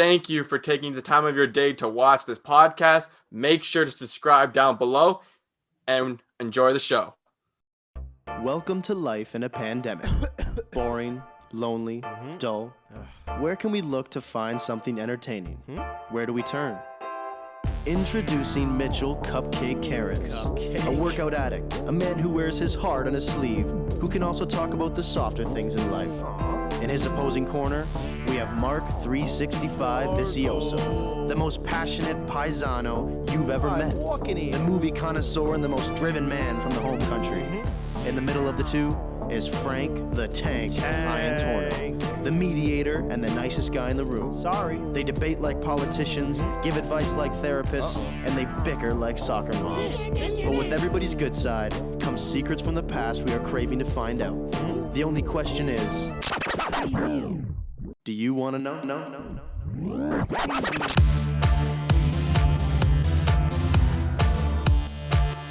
thank you for taking the time of your day to watch this podcast. Make sure to subscribe down below and enjoy the show. Welcome to life in a pandemic. Boring, lonely, dull. Where can we look to find something entertaining? Where do we turn? Introducing Mitchell Cupcake Cairns, a workout addict, a man who wears his heart on his sleeve, who can also talk about the softer things in life. In his opposing corner, we have Marc 365 Vicioso, the most passionate paisano you've ever met, the movie connoisseur and the most driven man from the home country. In the middle of the two is Frank the Tank Iantorno, the mediator and the nicest guy in the room. They debate like politicians, give advice like therapists, and they bicker like soccer moms. But with everybody's good side comes secrets from the past we are craving to find out. The only question is, do you want to know?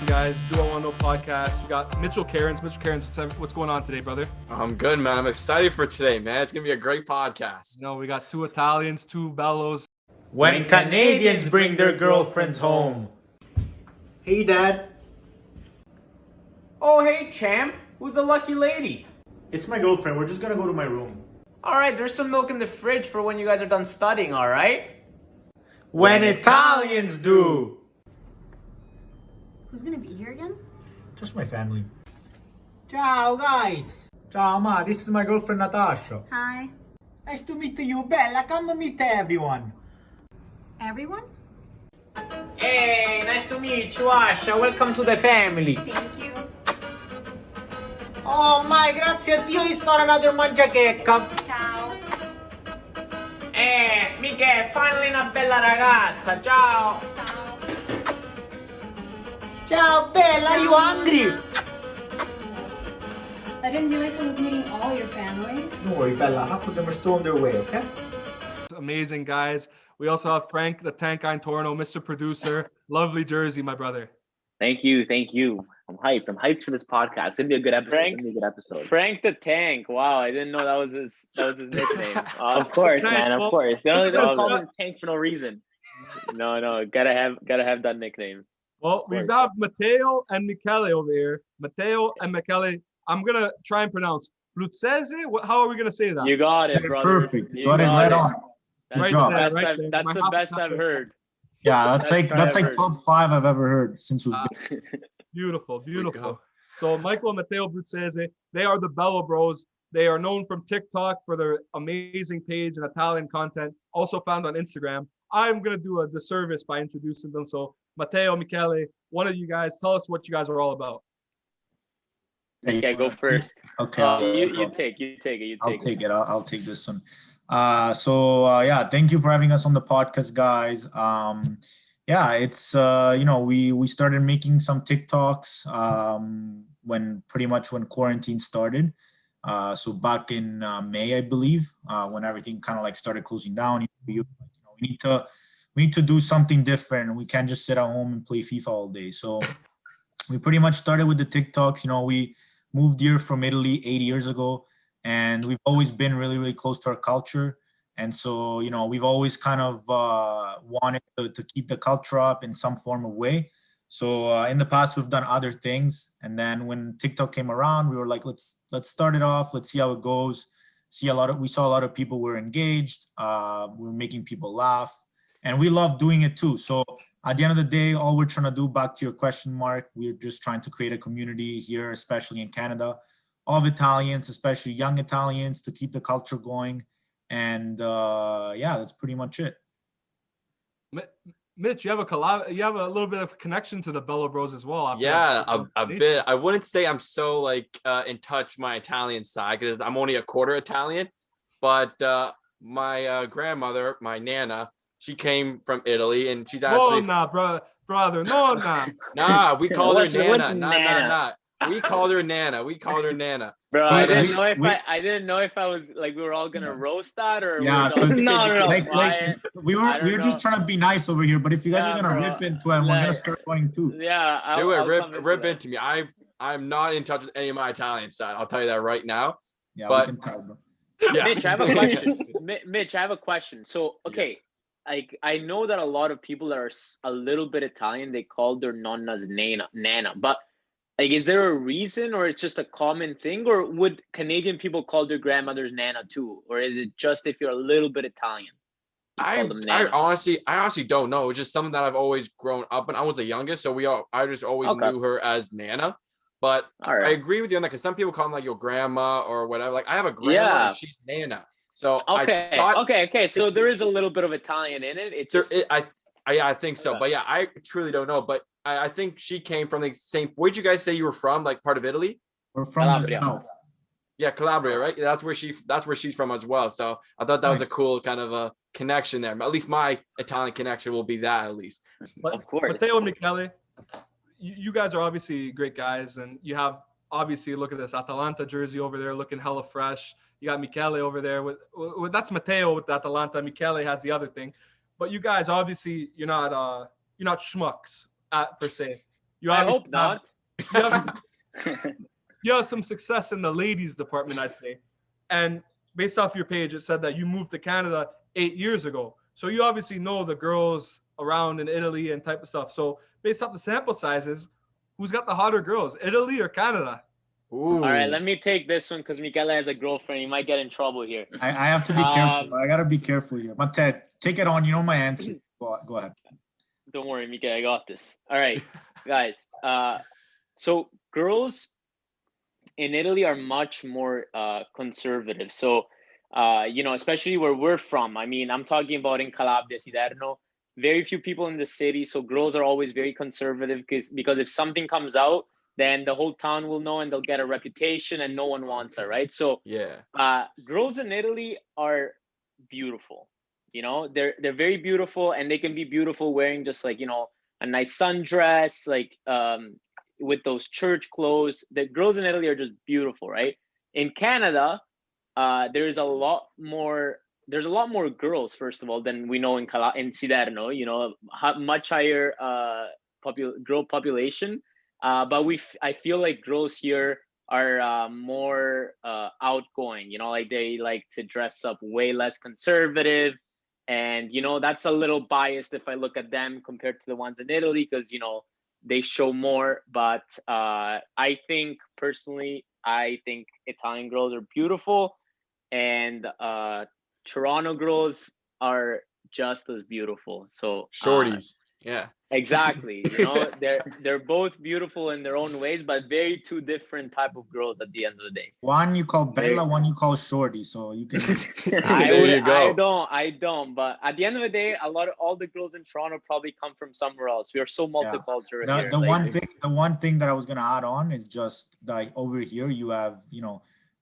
Guys, Do I Want to Know podcast. We got Mitchell Cairns. Mitchell Cairns, what's going on today, brother? I'm good, man. I'm excited for today, man. It's going to be a great podcast. You know, we got two Italians, two bellos. When Canadians bring their girlfriends home. Hey, Dad. Oh, hey, champ. Who's the lucky lady? It's my girlfriend. We're just gonna go to my room. Alright, there's some milk in the fridge for when you guys are done studying, alright? When Italians do. Who's gonna be here again? Just my family. Ciao, guys. Ciao, ma. This is my girlfriend, Natasha. Hi. Nice to meet you. Bella, come meet everyone. Everyone? Hey, nice to meet you, Asha. Welcome to the family. Thank you. Oh, my, grazie a Dio, it's not another mangiachecca. Ciao. Michele, finally una bella ragazza. Ciao. Ciao. Ciao, Bella, are you hungry? I didn't realize I was meeting all your family. Don't worry, Bella. Half of them are still on their way, okay? Amazing guys. We also have Frank the Tank Iantorno, Mr. Producer. Lovely jersey, my brother. Thank you. I'm hyped for this podcast. It's gonna be a good episode. Frank the Tank. Wow, I didn't know that was his nickname. Of course, man. Of course. They don't call him Tank for no reason. No, gotta have that nickname. Well, we have Matteo and Michele over here. Matteo and Michele. I'm gonna try and pronounce Bruzzese. How are we gonna say that? You got it, brother. Perfect. You got it right on. Right job. there. That's the best I've heard. Yeah, that's like top 5 I've ever heard since we've been. Beautiful. So Michael and Matteo Bruzzese, they are the Bellobros. They are known from TikTok for their amazing page and Italian content, also found on Instagram. I'm going to do a disservice by introducing them. So Matteo, Michele, one of you guys, tell us what you guys are all about. Okay, go first. Okay. You take it. I'll take it. I'll take this one. So thank you for having us on the podcast, guys. It's we started making some TikToks when quarantine started. So back in May, I believe, when everything kind of like started closing down. We need to do something different. We can't just sit at home and play FIFA all day. So we pretty much started with the TikToks. We moved here from Italy 8 years ago. And we've always been really, really close to our culture. And so, we've always kind of wanted to keep the culture up in some form of way. So in the past, we've done other things. And then when TikTok came around, we were like, let's start it off. Let's see how it goes. We saw a lot of people were engaged. We were making people laugh. And we love doing it too. So at the end of the day, all we're trying to do, back to your question, Mark, we're just trying to create a community here, especially in Canada, of Italians, especially young Italians, to keep the culture going. And that's pretty much it. Mitch, you have a little bit of connection to the Bellobros as well. Yeah, a bit. I wouldn't say I'm so in touch my Italian side because I'm only a quarter Italian, but my grandmother, my Nana, she came from Italy and she's actually brother. Nah, we call her Nana. Nah. We called her Nana. Bro, I didn't know if I was like we were all gonna roast that or no. We were just trying to be nice over here. But if you guys are gonna rip into it, we're gonna start going too. Yeah, rip into me. I'm not in touch with any of my Italian side. I'll tell you that right now. Yeah, but we can tell, bro. Yeah. Mitch, I have a question. Mitch, I have a question. So, okay, like I know that a lot of people that are a little bit Italian, they call their nonnas nana, but like, is there a reason, or it's just a common thing, or would Canadian people call their grandmothers nana too, or is it just if you're a little bit Italian? I honestly don't know. It's just something that I've always grown up, and I was the youngest, so I just always knew her as Nana. But I agree with you on that, because some people call them like your grandma or whatever. Like I have a grandma, and she's Nana. So okay. So there is a little bit of Italian in it. It's just... I think so. But yeah, I truly don't know. But I think she came from the same. Where'd you guys say you were from? Like part of Italy? We're from the south. Yeah, Calabria, right? That's where she's from as well. So I thought that was a cool kind of a connection there. At least my Italian connection will be that, at least. But, of course. Matteo and Michele, you guys are obviously great guys, and you have obviously, look at this Atalanta jersey over there looking hella fresh. You got Michele over there with that's Matteo with the Atalanta. Michele has the other thing, but you guys obviously you're not schmucks per se. You I hope not. You have some success in the ladies department, I'd say. And based off your page, it said that you moved to Canada 8 years ago. So you obviously know the girls around in Italy and type of stuff. So based off the sample sizes, who's got the hotter girls, Italy or Canada? Ooh. All right, let me take this one because Michele has a girlfriend. He might get in trouble here. I have to be careful. I got to be careful here. But Ted, take it on. You know my answer. Go ahead. Don't worry, Michele. I got this. All right, guys. So girls in Italy are much more conservative. So, especially where we're from. I mean, I'm talking about in Calabria, Siderno. Very few people in the city. So girls are always very conservative because if something comes out, then the whole town will know and they'll get a reputation and no one wants that, right? So girls in Italy are beautiful. They're very beautiful, and they can be beautiful wearing just like, a nice sundress, like with those church clothes. The girls in Italy are just beautiful, right? In Canada, there's a lot more girls, first of all, than we know in Siderno, much higher girl population. But I feel like girls here are more outgoing, like they like to dress up way less conservative. And, that's a little biased if I look at them compared to the ones in Italy, because, they show more. But I think personally, Italian girls are beautiful, and Toronto girls are just as beautiful. So shorties. Yeah, exactly. They're both beautiful in their own ways, but very two different type of girls at the end of the day. One you call Bella, one you call Shorty. So you can. I don't. But at the end of the day, all the girls in Toronto probably come from somewhere else. We are so multicultural here. The one thing that I was gonna add on is just like over here you have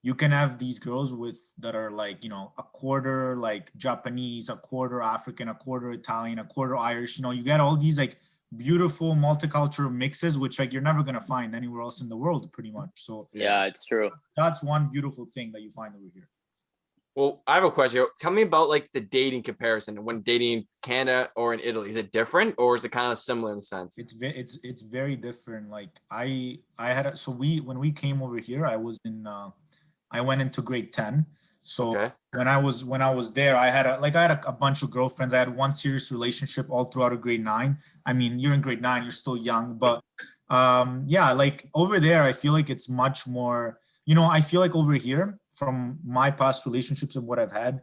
you can have these girls that are like, a quarter like Japanese, a quarter African, a quarter Italian, a quarter Irish. You get all these like beautiful multicultural mixes, which like you're never gonna find anywhere else in the world, pretty much. So yeah, it's true. That's one beautiful thing that you find over here. Well, I have a question. Tell me about like the dating comparison when dating Canada or in Italy. Is it different, or is it kind of similar in a sense? It's very different. Like when we came over here, I went into grade 10. So when I was there, I had a bunch of girlfriends. I had one serious relationship all throughout of grade 9. I mean, you're in grade 9, you're still young, but like over there, I feel like it's much more, I feel like over here from my past relationships and what I've had,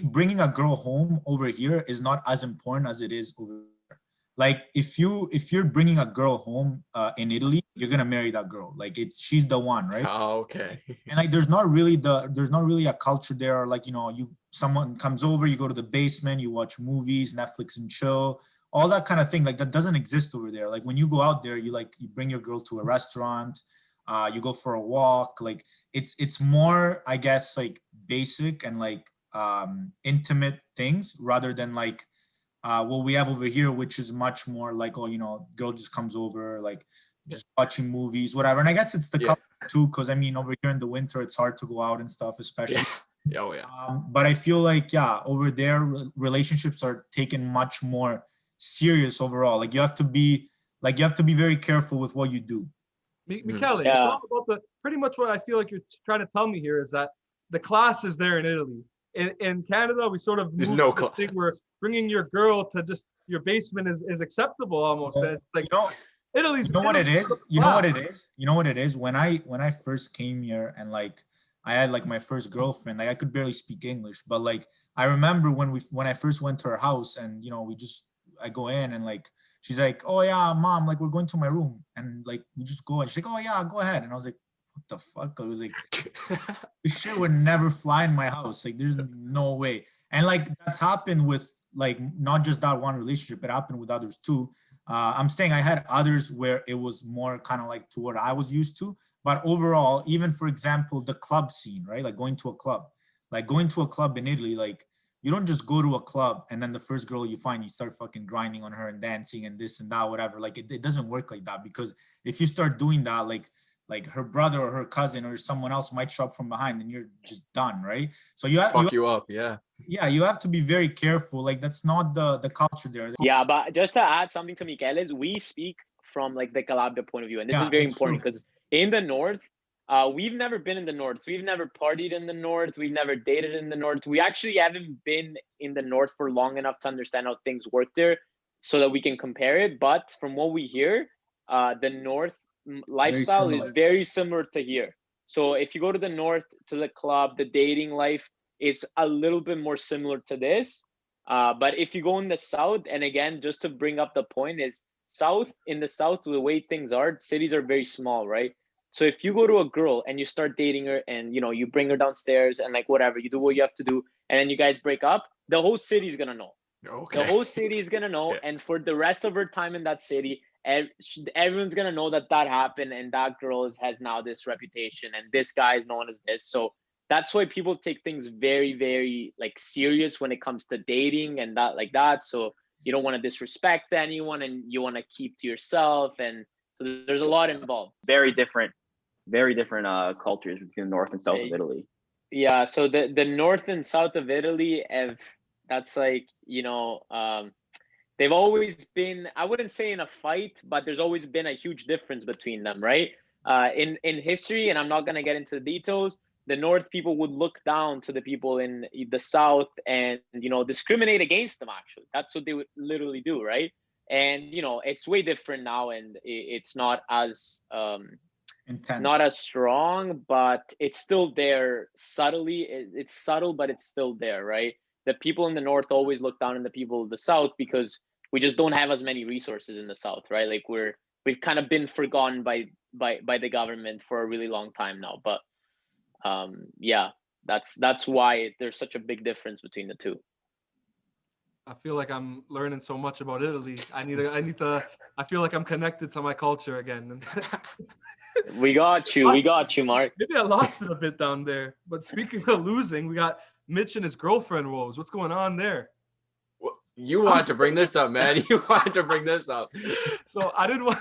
bringing a girl home over here is not as important as it is over there. Like if you're bringing a girl home in Italy, you're gonna marry that girl. Like she's the one, right? Oh, okay. And like there's not really a culture there. Like someone comes over, you go to the basement, you watch movies, Netflix and chill, all that kind of thing. Like that doesn't exist over there. Like when you go out there, you bring your girl to a restaurant, you go for a walk. Like it's more, I guess, like basic and like intimate things rather than like what we have over here, which is much more like, girl just comes over, like just watching movies, whatever. And I guess it's the culture too, because I mean, over here in the winter, it's hard to go out and stuff, especially. But I feel like, over there, relationships are taken much more serious overall. Like you have to be very careful with what you do. Michele, it's all about pretty much what I feel like you're trying to tell me here is that the class is there in Italy. In Canada, we sort of There's moved no to the thing where bringing your girl to just your basement is acceptable almost. And it's like, Italy's. You know what it is? Italy's You know what it is? You know what it is? When I first came here and like I had like my first girlfriend, like I could barely speak English, but like I remember when I first went to her house and I go in and like she's like, "Oh yeah, mom, like we're going to my room," and like we just go and she's like, "Oh yeah, go ahead," and I was like, "What the fuck?" I was like, "This shit would never fly in my house. Like there's no way." And like that's happened with like not just that one relationship, it happened with others too. I'm saying I had others where it was more kind of like to what I was used to, but overall, even for example, the club scene, right? Like going to a club in Italy, like you don't just go to a club and then the first girl you find, you start fucking grinding on her and dancing and this and that, whatever. Like it doesn't work like that, because if you start doing that, like her brother or her cousin or someone else might show up from behind and you're just done, right? So you have you up, yeah. Yeah, you have to be very careful. Like that's not the culture there. Yeah, but just to add something to Michele's, we speak from like the Calabria point of view, and this is very important because in the north, we've never been in the north. We've never partied in the north. We've never dated in the north. We actually haven't been in the north for long enough to understand how things work there, so that we can compare it. But from what we hear, the north lifestyle is very similar to here. So if you go to the north to the club, the dating life is a little bit more similar to this. But if you go in the south, and again, just to bring up the point, is in the south, the way things are, cities are very small, right? So if you go to a girl and you start dating her and you bring her downstairs and like whatever, you do what you have to do, and then you guys break up, the whole city is gonna know. Okay. The whole city is gonna know, and for the rest of her time in that city, everyone's gonna know that happened, and that girl has now this reputation, and this guy is known as this. So that's why people take things very, very like serious when it comes to dating and that like that. So you don't want to disrespect anyone, and you want to keep to yourself, and so there's a lot involved. Very different cultures between the north and south of Italy. Yeah, so the north and south of Italy that's like they've always been, I wouldn't say in a fight, but there's always been a huge difference between them, right? In history, and I'm not gonna get into the details, the north people would look down to the people in the south and discriminate against them. Actually, that's what they would literally do, right? And it's way different now, and it's not as intense, not as strong, but it's still there subtly. It's subtle, but it's still there, right? The people in the north always look down on the people of the south because we just don't have as many resources in the south, right? Like we've kind of been forgotten by the government for a really long time now. But yeah, that's why there's such a big difference between the two. I feel like I'm learning so much about Italy. I feel like I'm connected to my culture again. We got you, Mark. Maybe I lost it a bit down there. But speaking of losing, we got Mitch and his girlfriend woes. What's going on there? You wanted to bring this up, man. You wanted to bring this up. So I didn't want.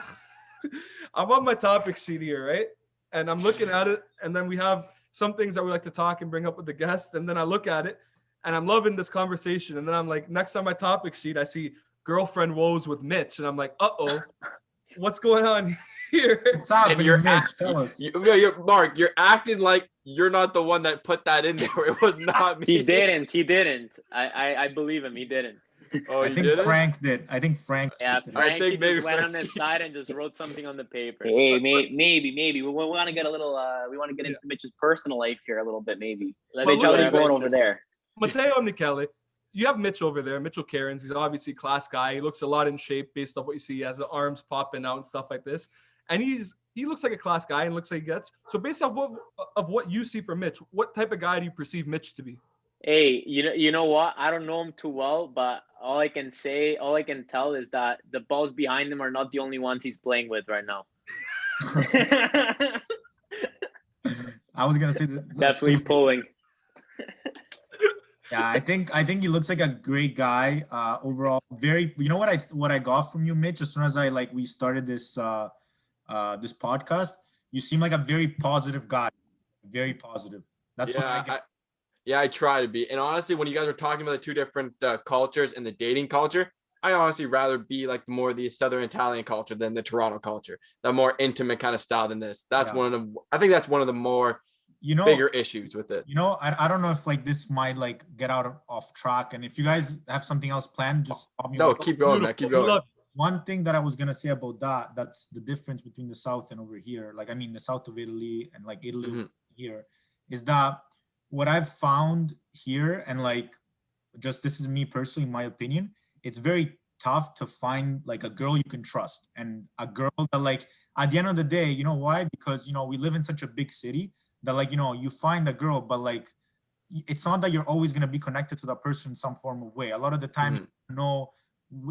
I'm on my topic sheet here, right? And I'm looking at it, and then we have some things that we like to talk and bring up with the guest, and then I look at it, and I'm loving this conversation, and then I'm like, next on my topic sheet, I see girlfriend woes with Mitch, and I'm like, uh-oh, what's going on here? What's happening, Mitch? Tell us. Mark, you're acting like you're not the one that put that in there. It was not me. He didn't. I believe him. He didn't. Oh, I think Frank did. I think Frank. Yeah, Frankie just went on his side and just wrote something on the paper. Hey, maybe we want to get a little. We want to get into Mitch's personal life here a little bit, maybe. Mitch, how's it going over there? Matteo and Michele, you have Mitch over there. Mitchell Cairns. He's obviously a class guy. He looks a lot in shape based off what you see. He has the arms popping out and stuff like this. And he looks like a class guy and looks like he gets. So based off what you see for Mitch, what type of guy do you perceive Mitch to be? Hey, you know what? I don't know him too well, but all I can tell is that the balls behind him are not the only ones he's playing with right now. I was gonna say that. Definitely pulling. Yeah, I think he looks like a great guy. Overall, very. You know what I got from you, Mitch? As soon as we started this this podcast, you seem like a very positive guy. Very positive. That's what I get. Yeah, I try to be. And honestly, when you guys are talking about the two different cultures and the dating culture, I honestly rather be like more the Southern Italian culture than the Toronto culture, the more intimate kind of style than this. I think that's one of the more, bigger issues with it. I don't know if like this might like get off track, and if you guys have something else planned, just stop me. No, keep going, man. Keep going. One thing that I was gonna say about that's the difference between the South and over here. Like, I mean, the South of Italy and like Italy here, is that what I've found here, and like, just this is me personally, in my opinion, it's very tough to find like a girl you can trust, and a girl that like, at the end of the day, you know why? Because, we live in such a big city that like, you find a girl, but like, it's not that you're always going to be connected to that person in some form of way. A lot of the time, you don't know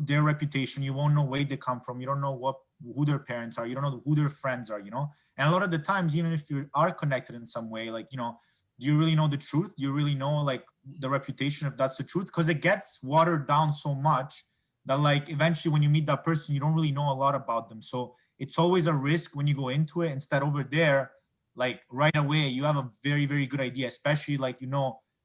their reputation, you won't know where they come from, you don't know who their parents are, you don't know who their friends are, and a lot of the times, even if you are connected in some way, like, do you really know the truth? Do you really know like the reputation, if that's the truth? Because it gets watered down so much that like eventually when you meet that person, you don't really know a lot about them. So it's always a risk when you go into it. Instead, over there, like right away, you have a very, very good idea, especially like,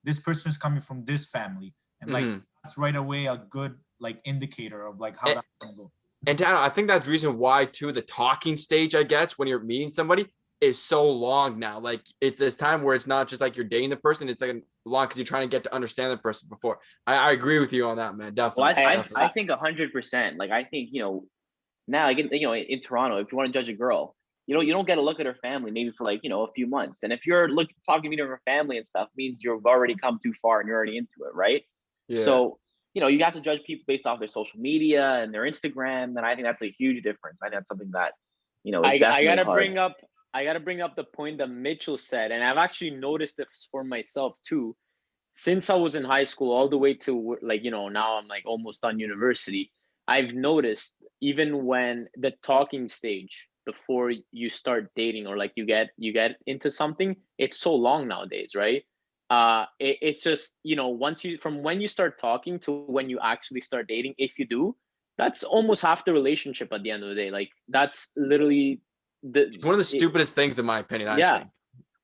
this person is coming from this family, and like that's right away a good like indicator of like how that's gonna go. And Dan, I think that's the reason why too, the talking stage, I guess, when you're meeting somebody is so long now. Like it's this time where it's not just like you're dating the person, it's like long because you're trying to get to understand the person before. I agree with you on that, man. Definitely. Well, I think 100%. Like I think, now like in Toronto, if you want to judge a girl, you don't get to look at her family maybe for like, a few months. And if you're talking to her family and stuff, means you've already come too far and you're already into it, right? Yeah. So, you have to judge people based off their social media and their Instagram. And I think that's a huge difference. I think that's something that, I gotta bring up the point that Mitchell said, and I've actually noticed this for myself too. Since I was in high school all the way to like, now I'm like almost done university, I've noticed even when the talking stage before you start dating, or like you get into something, it's so long nowadays, right? It's just, from when you start talking to when you actually start dating, if you do, that's almost half the relationship at the end of the day. Like that's literally one of the stupidest things in my opinion. I think.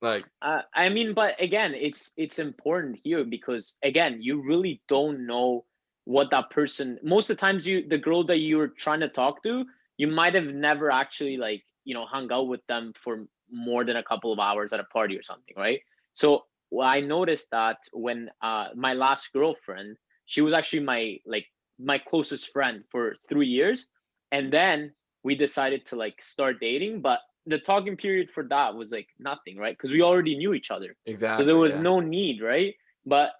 Like I mean, but again, it's important here because again, you really don't know what that person, most of the times the girl that you're trying to talk to, you might have never actually like, hung out with them for more than a couple of hours at a party or something, right? So I noticed that when my last girlfriend, she was actually my closest friend for 3 years, and then we decided to like start dating, but the talking period for that was like nothing, right? Because we already knew each other. Exactly. So there was no need, right? But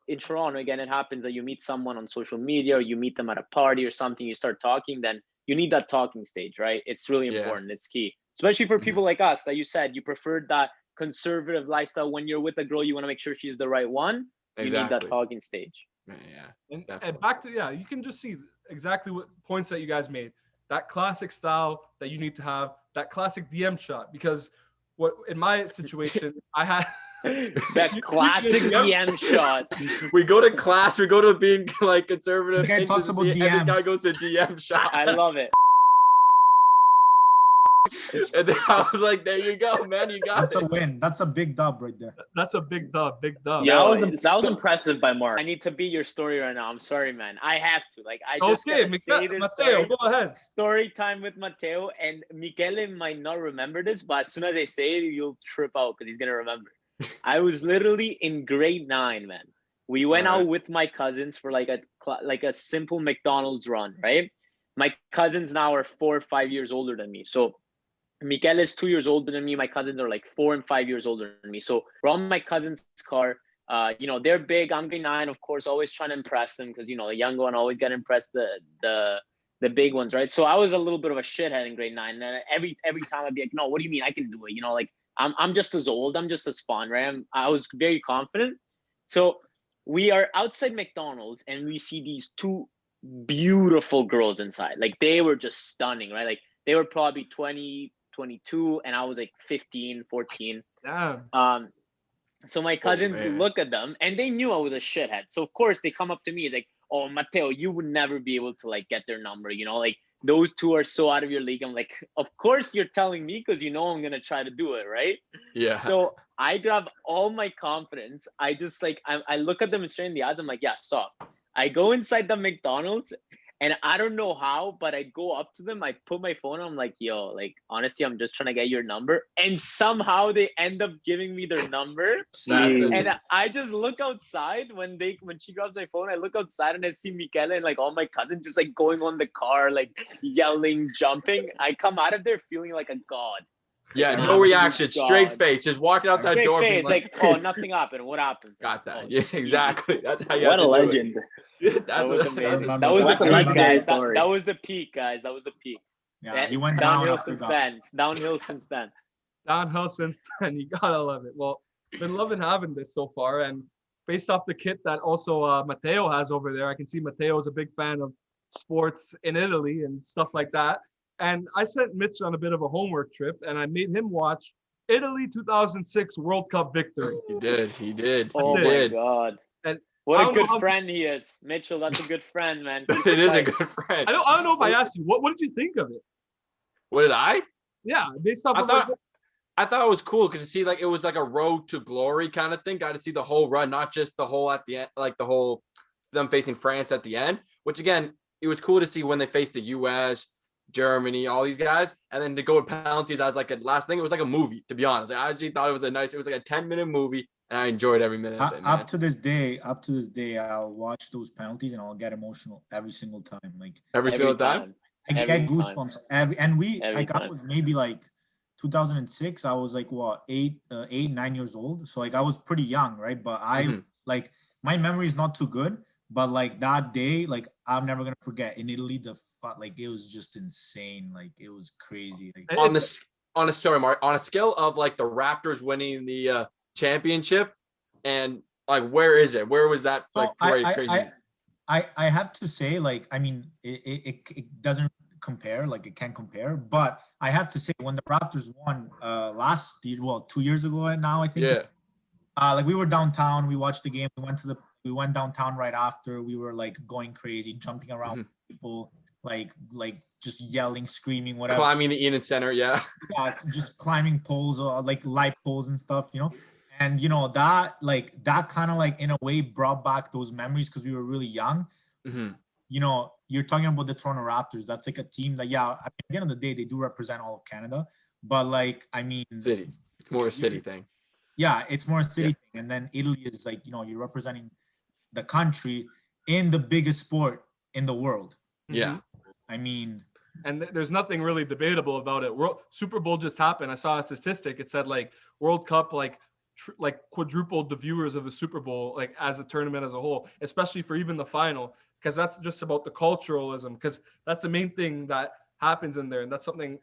in Toronto, again, it happens that you meet someone on social media, or you meet them at a party or something, you start talking, then you need that talking stage, right? It's really important. It's key, especially for people like us that you said you preferred that conservative lifestyle. When you're with a girl, you want to make sure she's the right one. You need that talking stage. And back to, you can just see exactly what points that you guys made. That classic style that you need to have, that classic DM shot, because what in my situation, I had that classic DM shot. We go to class, we go to being like conservative. This guy talks about DMs. And this guy goes to DM shot. I love it. And then I was like, there you go, man. You got That's a win. That's a big dub right there. That's a big dub. Big dub. Yeah, that was impressive by Mark. I need to be your story right now. I'm sorry, man. I have to. Like, I just gotta say this Mateo, story. go ahead. Story time with Mateo. And Michele might not remember this, but as soon as I say it, you'll trip out because he's gonna remember. I was literally in grade 9, man. We went out with my cousins for like a simple McDonald's run, right? My cousins now are 4 or 5 years older than me. So Michele is 2 years older than me. My cousins are like 4 and 5 years older than me. So we're on my cousin's car. They're big. I'm grade 9, of course, always trying to impress them because, the young one always got to impress the big ones, right? So I was a little bit of a shithead in grade 9. And every time I'd be like, no, what do you mean I can do it? Like I'm just as old. I'm just as fun, right? I was very confident. So we are outside McDonald's and we see these 2 beautiful girls inside. Like they were just stunning, right? Like they were probably 20, 22, and I was like 15, 14. Damn. So my cousins look at them and they knew I was a shithead. So of course they come up to me. It's like, oh, Mateo, you would never be able to like get their number. Like those 2 are so out of your league. I'm like, of course you're telling me because I'm going to try to do it. Right. Yeah. So I grab all my confidence. I just like, I look at them straight in the eyes. I'm like, yeah, soft. I go inside the McDonald's And I don't know how, but I go up to them, I put my phone on, I'm like, yo, like, honestly, I'm just trying to get your number. And somehow they end up giving me their number. And I just look outside when she grabs my phone, I look outside and I see Michele and like all my cousins just like going on the car, like yelling, jumping. I come out of there feeling like a god. Yeah, Like, no reaction, God. straight face, just walking out that Straight door. face, like, oh, nothing happened. What happened? Got that. Oh, Yeah, exactly. That's how you What have a to do legend. it. That was amazing. remember That was that. the That's a peak, legendary guys. story. That was the peak, guys. That was the peak. Yeah, he went downhill down since after then. It's downhill since then. Downhill since then. You gotta love it. Well, been loving having this so far, and based off the kit that also Matteo has over there, I can see Matteo is a big fan of sports in Italy and stuff like that. And I sent Mitch on a bit of a homework trip, and I made him watch Italy 2006 World Cup victory. He did. Oh He my did. God. And What I a don't know good how- friend he is. Mitchell, that's a good friend, man. It is a good friend. I don't know if I asked you, what did you think of it? What did I? Yeah, based off I of thought I thought it was cool because see, like it was like a road to glory kind of thing. Got to see the whole run, not just the whole at the end, like the whole them facing France at the end. Which again, it was cool to see when they faced the U.S., Germany, all these guys, and then to go with penalties as like a last thing. It was like a movie, to be honest. I actually thought it was it was like a 10-minute movie, and I enjoyed every minute of it. Man. Up to this day, I'll watch those penalties and I'll get emotional every single time. Like every single time. I Every get goosebumps Every I time. was maybe like 2006. I was like what 9 years old. So like I was pretty young, right? But I like my memory is not too good. But like that day, like I'm never gonna forget in Italy, like it was just insane. Like it was crazy. Like on a story, Mark, on a scale of like the Raptors winning the championship, and like where is it? Where was that like crazy? I have to say, like, I mean, it doesn't compare, like it can't compare. But I have to say, when the Raptors won last year, well, 2 years ago now, I think. Yeah. Like we were downtown, we watched the game. We went downtown right after. We were like going crazy, jumping around people, like just yelling, screaming, whatever. Climbing the Enon Center, yeah. Yeah, just climbing poles or like light poles and stuff, you know. And you know that kind of like in a way brought back those memories because we were really young. You know, you're talking about the Toronto Raptors. That's like a team that, yeah, at the end of the day, they do represent all of Canada. But like, I mean, city. It's more a city thing. Yeah, it's more a city thing. And then Italy is like, you know, you're representing the country in the biggest sport in the world. Yeah. I mean, and there's nothing really debatable about it. Super Bowl just happened. I saw a statistic. It said like World Cup like quadrupled the viewers of the Super Bowl like as a tournament as a whole, especially for even the final, because that's just about the culturalism, because that's the main thing that happens in there, and that's something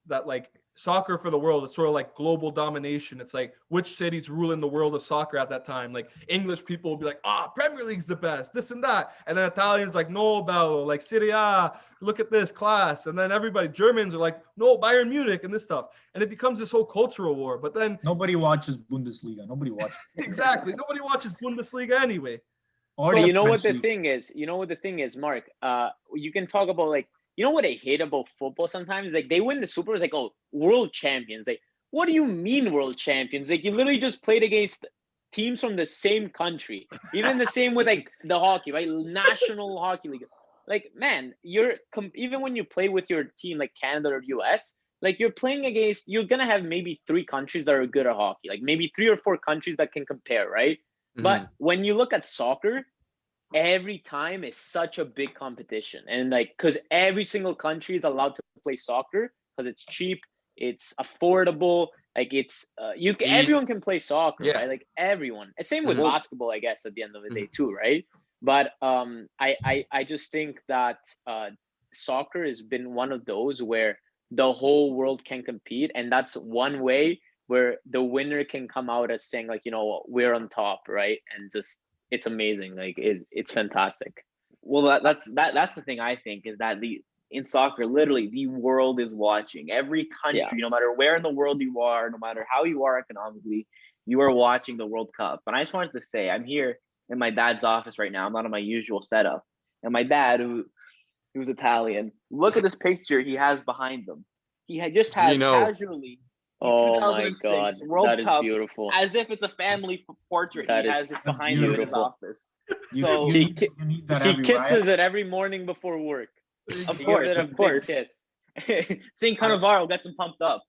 that like soccer for the world, it's sort of like global domination. It's like which cities rule in the world of soccer at that time. Like English people will be like, Premier League's the best, this and that. And then Italians like, no, bello, like Serie A, look at this class. And then everybody, Germans are like, no, Bayern Munich and this stuff. And it becomes this whole cultural war. But then nobody watches Bundesliga. Nobody watches. Exactly. Nobody watches Bundesliga anyway. Or so you know what the thing is? You know what the thing is, Mark? You can talk about like, you know what I hate about football sometimes? Like they win the Super Bowl, it's like, oh, world champions. Like, what do you mean world champions? Like you literally just played against teams from the same country. Even the same with like the hockey, right? National Hockey League. Like, man, even when you play with your team like Canada or US, like you're playing against, you're gonna have maybe 3 countries that are good at hockey, like maybe 3 or 4 countries that can compare, right? But when you look at soccer, every time is such a big competition, and like because every single country is allowed to play soccer because it's cheap, it's affordable, like it's everyone can play soccer, right? Like everyone. And same with basketball, I guess, at the end of the day too, right? But I just think that soccer has been one of those where the whole world can compete, and that's one way where the winner can come out as saying like, you know, we're on top, right? And just it's amazing. Like it's fantastic. Well, that's the thing I think is that in soccer, literally the world is watching. Every country, no matter where in the world you are, no matter how you are economically, you are watching the World Cup. And I just wanted to say, I'm here in my dad's office right now. I'm not in my usual setup. And my dad, who's Italian, look at this picture he has behind him. He just has casually Oh my 2006 God, World that is Cup beautiful. as if it's a family portrait That he is has just behind him in his beautiful. office. You, So you, He need, ki- you need that He every kisses riot. it every morning before work. of He course, gives it a of big course. kiss. Seeing Cannavaro gets him pumped up.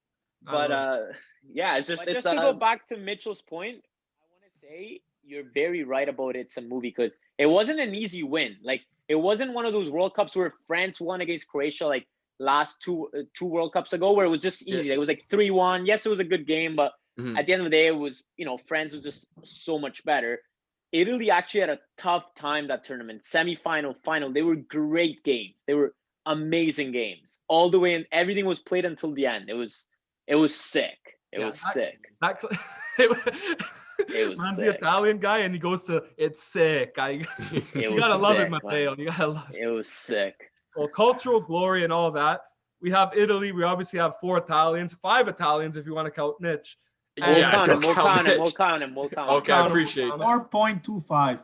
I But love yeah, it's But it's just to go back to Mitchell's point, I want to say you're very right about it's a movie because it wasn't an easy win. Like it wasn't one of those World Cups where France won against Croatia like last two World Cups ago where it was just easy. It was like 3-1. Yes, it was a good game, but at the end of the day, it was France was just so much better. Italy actually had a tough time that tournament. Semi-final, final. They were great games. They were amazing games all the way, and everything was played until the end. It was sick. It was sick. It was Man's the sick. Italian guy, and he goes to it's sick. It You was gotta love it, sick, Matteo. man. You gotta love it. It was sick. Well, cultural glory and all that. We have Italy. We obviously have 4 Italians, 5 Italians if you want to count Mitch. We'll Yeah, count don't him. We'll count count him. Mitch. We'll count him. We'll count him. Okay, I appreciate that. 4.25.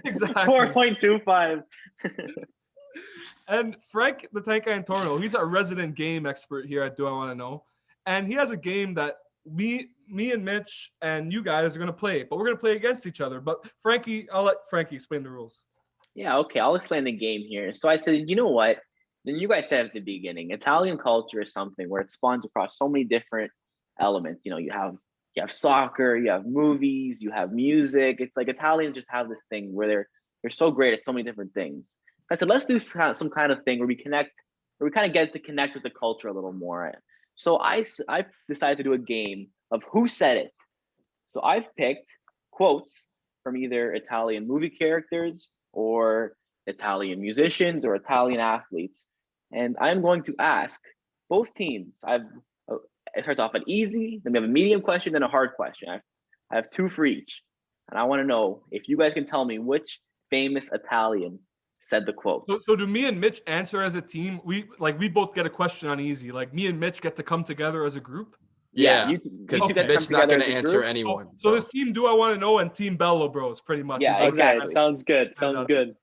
Exactly. 4.25. And Frank the Tank Iantorno, he's our resident game expert here at Do I Want to Know. And he has a game that me and Mitch and you guys are going to play, but we're going to play against each other. But Frankie, I'll let Frankie explain the rules. Yeah, okay, I'll explain the game here. So I said, you know what? Then you guys said at the beginning, Italian culture is something where it spawns across so many different elements. You have soccer, you have movies, you have music. It's like Italians just have this thing where they're so great at so many different things. I said, let's do some kind of thing where we kind of get to connect with the culture a little more. So I decided to do a game of who said it. So I've picked quotes from either Italian movie characters or Italian musicians or Italian athletes. And I'm going to ask both teams. It starts off an easy, then we have a medium question, then a hard question. I have 2 for each. And I want to know if you guys can tell me which famous Italian said the quote. So do me and Mitch answer as a team? We both get a question on easy. Like me and Mitch get to come together as a group. Yeah, you because two get to Mitch's come not together going to as a answer group. anyone. So this team Do I Want to Know and Team Bello Bros pretty much. Yeah, is exactly. Okay, sounds good. Sounds good.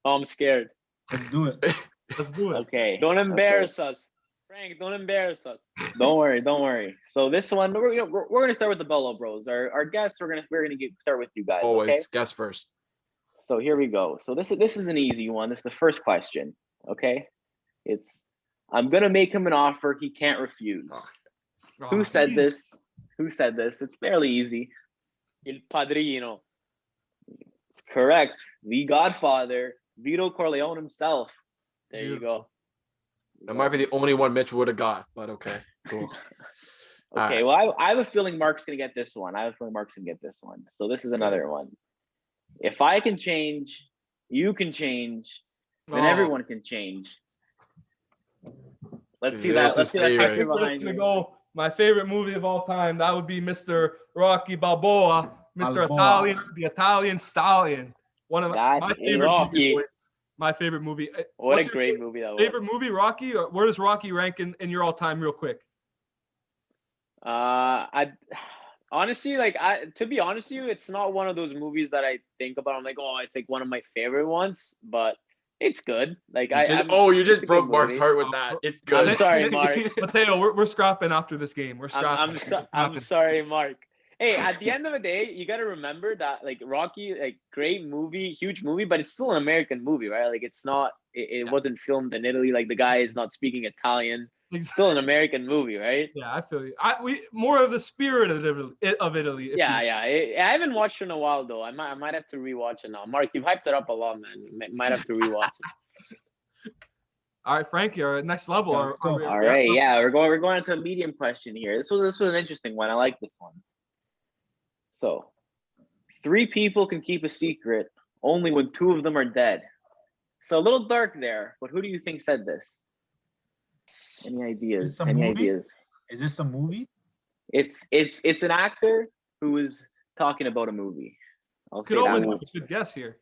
Oh, I'm scared. Let's do it. Let's do it. Okay. Don't embarrass us. Frank, don't embarrass us. Don't worry. So this one, we're gonna start with the Bello Bros. Our guests, we're gonna start with you guys. Always Okay? guess first. So here we go. So this is an easy one. This is the first question. Okay. I'm gonna make him an offer he can't refuse. Who said this? It's fairly easy. Il Padrino. It's correct. The Godfather, Vito Corleone himself. There you go. That might be the only one Mitch would have got, but okay, cool. Okay, well, I have a feeling Mark's gonna get this one. So this is another one. If I can change, you can change, then everyone can change. Let's see that. Let's see that I picture think we're behind gonna you. go. My favorite movie of all time. That would be Mr. Rocky Balboa, Mr. Balboa. Italian, the Italian Stallion. One of That my is favorite Rocky. movie. Boys. My favorite movie. What What's a your great movie that was. favorite movie, Rocky? Or where does Rocky rank in your all-time, real quick? I honestly, to be honest with you, it's not one of those movies that I think about. I'm like, oh, it's like one of my favorite ones, but it's good. Like You just it's a broke good Mark's movie. heart with that. It's I'm good. sorry, Mark. Mateo, we're scrapping after this game. We're scrapping. I'm sorry, Mark. Hey, at the end of the day, you got to remember that like Rocky, like great movie, huge movie, but it's still an American movie, right? Like it's not, it wasn't filmed in Italy. Like the guy is not speaking Italian. It's still an American movie, right? Yeah, I feel you. We more of the spirit of Italy. if Yeah, you- yeah. I haven't watched it in a while though. I might have to rewatch it now. Mark, you've hyped it up a lot, man. Might have to rewatch it. All right, Frankie, our next level. Let's go. All right, yeah, we're going into a medium question here. This was an interesting one. I like this one. So, 3 people can keep a secret only when 2 of them are dead. So a little dark there, but who do you think said this? Any ideas? Is this a Any movie? ideas? Is this a movie? It's an actor who is talking about a movie. I'll Could say that always much. be a good guess here.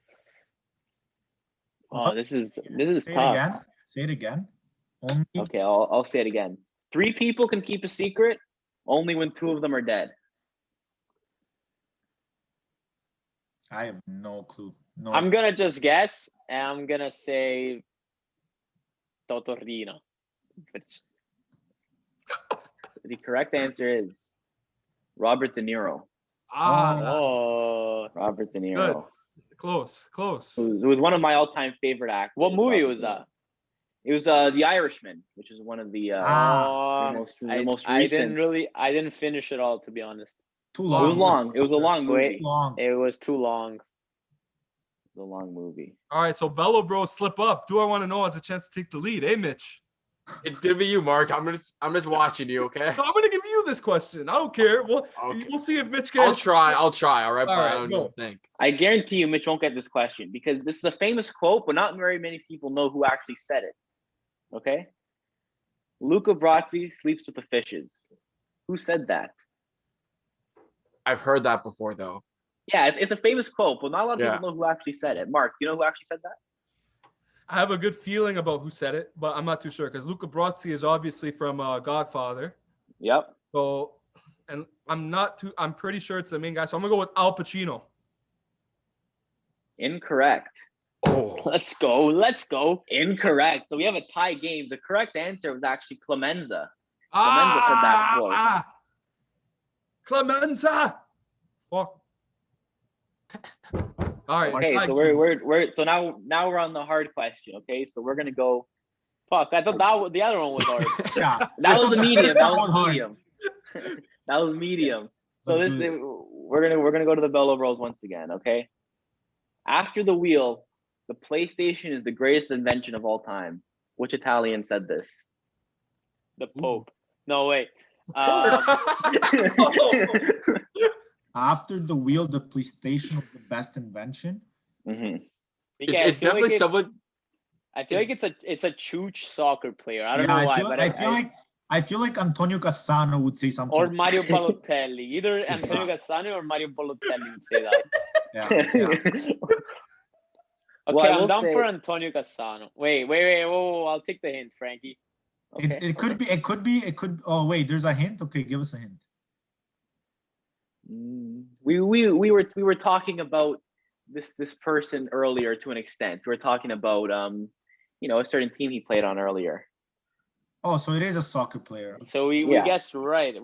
Oh, this is Say it tough. again. Say it again. Only Okay, I'll say it again. 3 people can keep a secret only when 2 of them are dead. I have no clue. No. I'm gonna just guess, and I'm gonna say Totorino. The correct answer is Robert De Niro. Oh, Robert De Niro. Good. Close. It was one of my all-time favorite actors. what movie Robert was De Niro. that? It was The Irishman, which is one of the most I recent. I didn't finish it all, to be honest. Too It long. was long. It was a long movie. Wait. Long. It was too long. It was a long movie. All right, so Bello Bros slip up. Do I want to know has a chance to take the lead? Hey, Mitch. It's gonna be you, Mark. I'm just watching you, okay? So I'm gonna give you this question. I don't care. We'll see if Mitch can. I'll try. All right, but right, I don't go. even think. I guarantee you, Mitch won't get this question because this is a famous quote, but not very many people know who actually said it. Okay? Luca Brasi sleeps with the fishes. Who said that? I've heard that before, though. Yeah, it's a famous quote, but not a lot of Yeah. people know who actually said it. Mark, do you know who actually said that? I have a good feeling about who said it, but I'm not too sure because Luca Brasi is obviously from Godfather. Yep. So, and I'm pretty sure it's the main guy. So I'm gonna go with Al Pacino. Incorrect. Oh, Let's go. Incorrect. So we have a tie game. The correct answer was actually Clemenza. Clemenza said that quote. Clemenza. Fuck. All right. Okay, tie so game. we're so now we're on the hard question. Okay, so we're gonna go. Fuck, I thought the other one was hard. Yeah. That was the medium. That was hard. medium. That was medium. So Let's this do this. we're gonna go to the Bello Bros once again. Okay. After the wheel, the PlayStation is the greatest invention of all time. Which Italian said this? The Pope. No, wait. After the wheel, the PlayStation was the best invention. Mhm. it's definitely someone. I feel like it's a Chooch soccer player. I don't Yeah, know why, but I feel like Antonio Cassano would say something. or Mario Balotelli. Either Antonio Cassano or Mario Balotelli would say that. Yeah, yeah. Okay, Well, I I'm will down say- for Antonio Cassano. Wait. Whoa, I'll take the hint, Frankie. Okay. It could. Oh wait, there's a hint. Okay, give us a hint. We were talking about this person earlier to an extent. We were talking about a certain team he played on earlier. Oh, so it is a soccer player. So we Yeah. guessed right.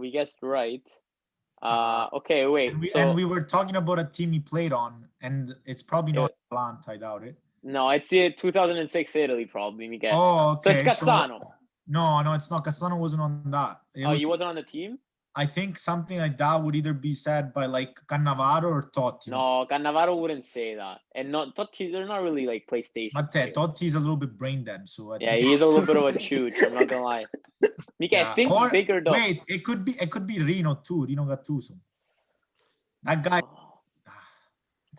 Okay, wait. And we were talking about a team he played on, and it's probably not Atalanta, I doubt it. No, it's the 2006 Italy probably, Miguel. Oh, okay. So it's Cassano. No, it's not. Cassano wasn't on that. He wasn't on the team? I think something like that would either be said by like Cannavaro or Totti. No, Cannavaro wouldn't say that. And not Totti, they're not really like PlayStation. But players. Totti's a little bit brain dead, so I think He's a little bit of a chooch, I'm not gonna lie. Miguel, Yeah. think Or- bigger though. Wait, it could be Rino too. Rino Gattuso. That guy.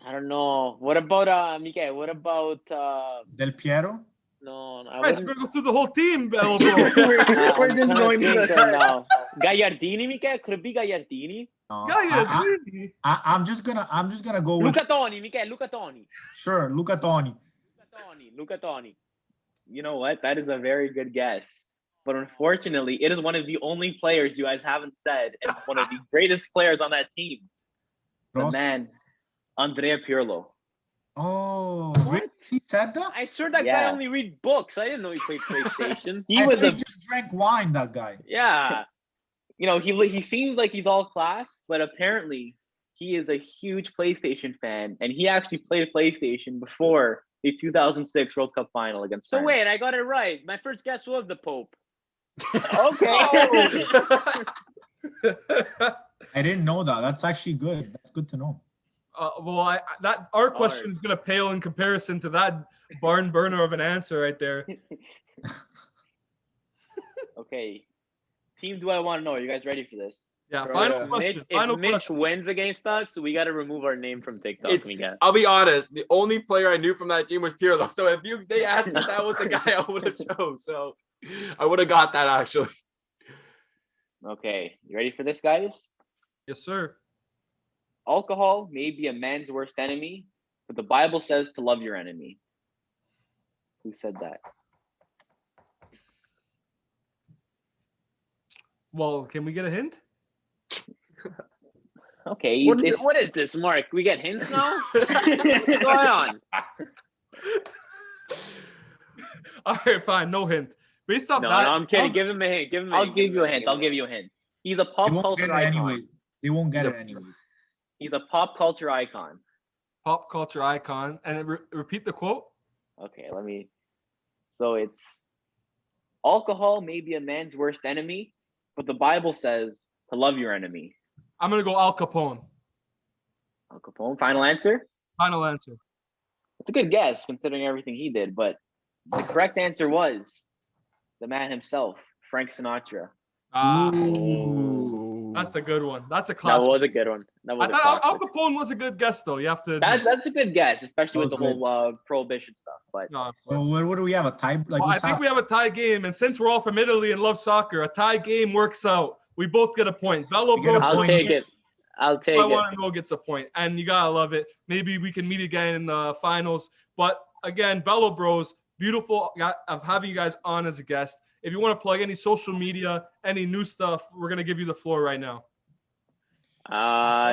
I don't know. What about Miguel? What about Del Piero. no, I All right, so wouldn't. we're gonna go through the whole team, Bello Bros. We're I'm just trying going to to think right now. Gagliardini, Miguel? Could it be Gagliardini? No, Gagliardini. I'm just gonna go with Luca Toni, Miguel, Luca Toni. sure Luca Toni. Luca Toni. You know what? That is a very good guess. But unfortunately, it is one of the only players you guys haven't said, and one of the greatest players on that team. The Ross- man, Andrea Pirlo. Oh, What? really? He said that? I swear that Yeah. guy only read books. I didn't know he played PlayStation. He I was thought a, just drank wine. That guy. Yeah. he seems like he's all class, but apparently he is a huge PlayStation fan, and he actually played PlayStation before the 2006 World Cup final against So France. wait, I got it right. My first guess was the Pope. Okay. I didn't know that. That's actually good. That's good to know. Well, our question is gonna pale in comparison to that barn burner of an answer right there. Okay. Team, do I want to know? Are you guys ready for this? Yeah, Bro, final yeah. question. If Final Mitch question. wins against us, we got to remove our name from TikTok. It's- Miguel. I'll be honest. The only player I knew from that team was Pirlo. So if they asked if that was the guy, I would have chose. So I would have got that actually. Okay. You ready for this, guys? Yes, sir. Alcohol may be a man's worst enemy, but the Bible says to love your enemy. Who said that? Well, can we get a hint? Okay. What is this, Mark? We get hints now? What's going on? All right, fine. No hint. Based off No, that, I'm kidding. Give him a hint. Give him a I'll hint. give you a hint. I'll give you a hint. He's a They pop won't culture get it icon. anyways. They won't get it anyways. He's a pop culture icon. Pop culture icon. And repeat the quote. Okay, so it's alcohol may be a man's worst enemy, but the Bible says to love your enemy. I'm going to go Al Capone. Al Capone, final answer? Final answer. It's a good guess considering everything he did, but the correct answer was the man himself, Frank Sinatra. That's a good one. That's a That classic. was a good one. I thought Al Capone was a good guess, though. You have to. That's a good guess, especially with the That was whole prohibition stuff. But No, of So course. what do we have? A tie? Like Well, I what's think we have a tie game, and since we're all from Italy and love soccer, a tie game works out. We both get a point. Bello We get a Bros. I'll point take each. it. I'll take I it. want to know gets a point, and you gotta love it. Maybe we can meet again in the finals. But again, Bello Bros, beautiful of having you guys on as a guest. If you want to plug any social media, any new stuff, we're gonna give you the floor right now.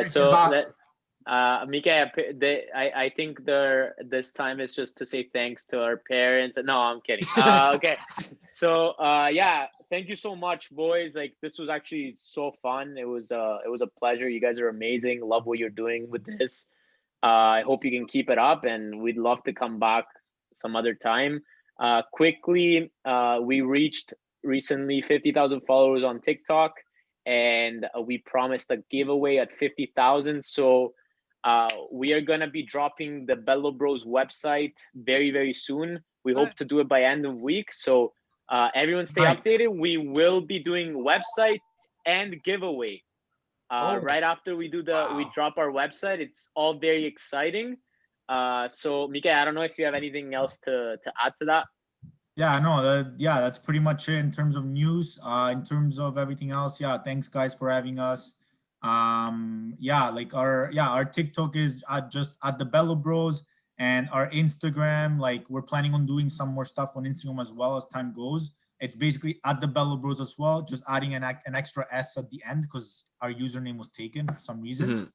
So Mika, I think this time is just to say thanks to our parents. No, I'm kidding. Okay, so yeah, thank you so much, boys. Like this was actually so fun. It was a pleasure. You guys are amazing. Love what you're doing with this. I hope you can keep it up, and we'd love to come back some other time. Quickly, we reached recently 50,000 followers on TikTok. And we promised a giveaway at 50,000. So we are going to be dropping the Bello Bros website very, very soon. We hope to do it by end of week. So everyone stay updated. We will be doing website and giveaway right after we drop our website. It's all very exciting. So Mika, I don't know if you have anything else to add to that. Yeah, no, that's pretty much it in terms of news. In terms of everything else, yeah, thanks guys for having us. Our TikTok is just at the Bello Bros, and our Instagram, like we're planning on doing some more stuff on Instagram as well as time goes. It's basically at the Bello Bros as well, just adding an extra S at the end because our username was taken for some reason.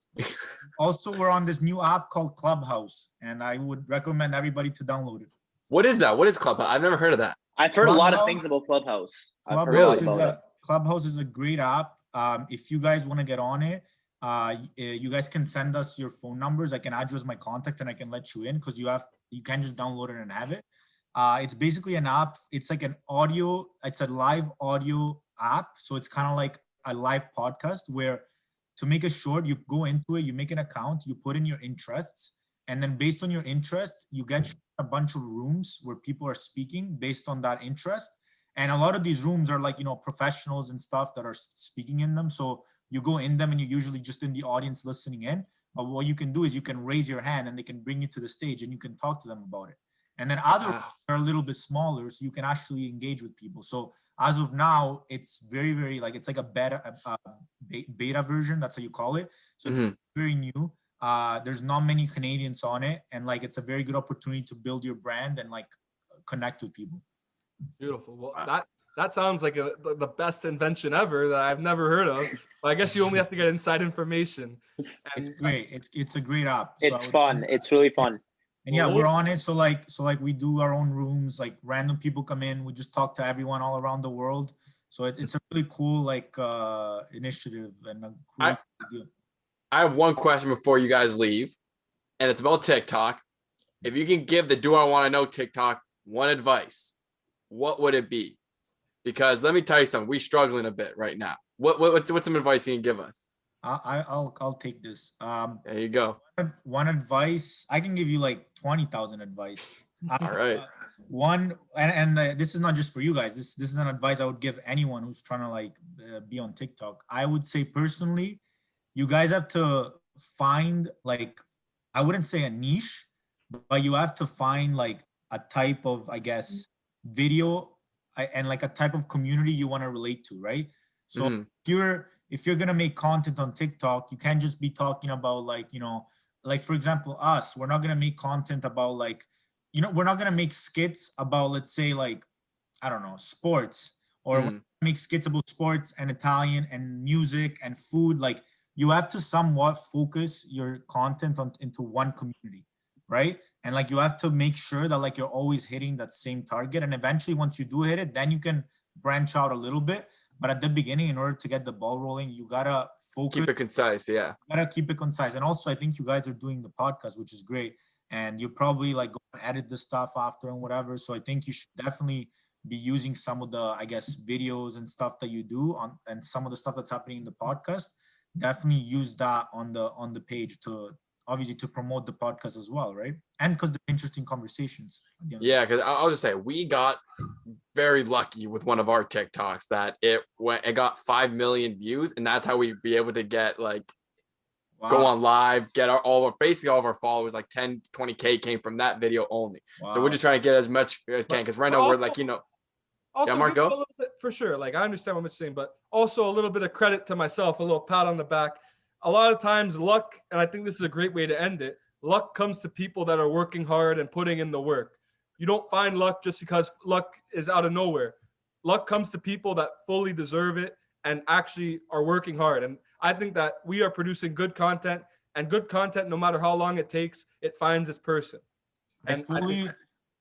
Also, we're on this new app called Clubhouse, and I would recommend everybody to download it. What is that? What is Clubhouse? I've never heard of that. I've heard a lot of things about Clubhouse. Clubhouse is a great app. If you guys want to get on it, you guys can send us your phone numbers. I can add you as my contact and I can let you in because you can just download it and have it. It's basically an app. It's like it's a live audio app. So it's kind of like a live podcast where, to make it short, you go into it, you make an account, you put in your interests, and then based on your interests, you get a bunch of rooms where people are speaking based on that interest. And a lot of these rooms are like, professionals and stuff that are speaking in them. So you go in them and you're usually just in the audience listening in. But what you can do is you can raise your hand and they can bring you to the stage and you can talk to them about it. And then others are a little bit smaller, so you can actually engage with people. So as of now, it's very, very it's like a beta version. That's how you call it. So it's very new. There's not many Canadians on it, and it's a very good opportunity to build your brand and connect with people. Beautiful. Well, that sounds like the best invention ever that I've never heard of. But I guess you only have to get inside information. It's great. It's a great app. It's fun. It's really fun. And yeah, we're on it. So we do our own rooms. Random people come in. We just talk to everyone all around the world. So it's a really cool initiative and a cool idea. I have one question before you guys leave, and it's about TikTok. If you can give the Do I Want to Know TikTok one advice, what would it be? Because let me tell you something, we're struggling a bit right now. What's some advice you can give us? I'll take this. There you go. One advice, I can give you 20,000 advice. All right. One, and this is not just for you guys. This is an advice I would give anyone who's trying to be on TikTok. I would say personally, you guys have to find I wouldn't say a niche, but you have to find a type of, I guess, video and a type of community you want to relate to, right? So if you're gonna make content on TikTok, you can't just be talking about for example, us, we're not gonna make content about we're not gonna make skits about, let's say, I don't know, sports, or make skits about sports and Italian and music and food. You have to somewhat focus your content into one community, right? And you have to make sure that you're always hitting that same target. And eventually, once you do hit it, then you can branch out a little bit. But at the beginning, in order to get the ball rolling, you gotta focus. Keep it concise. Yeah. You gotta keep it concise. And also, I think you guys are doing the podcast, which is great. And you probably like go and edit the stuff after and whatever. So I think you should definitely be using some of the, I guess, videos and stuff that you do on, and some of the stuff that's happening in the podcast. Definitely use that on the page to obviously to promote the podcast as well, right? And because they're interesting conversations. Yeah, because I'll just say we got very lucky with one of our TikToks that it got 5 million views, and that's how we be able to get like go on live, get all of our followers, like 10, 20K came from that video only. Wow. So we're just trying to get as much as we can, because right now we're like, also, yeah, Marco? A little bit, for sure. Like, I understand what you're saying, but also a little bit of credit to myself, a little pat on the back. A lot of times luck, and I think this is a great way to end it, luck comes to people that are working hard and putting in the work. You don't find luck just because luck is out of nowhere. Luck comes to people that fully deserve it and actually are working hard. And I think that we are producing good content, and good content, no matter how long it takes, it finds its person. And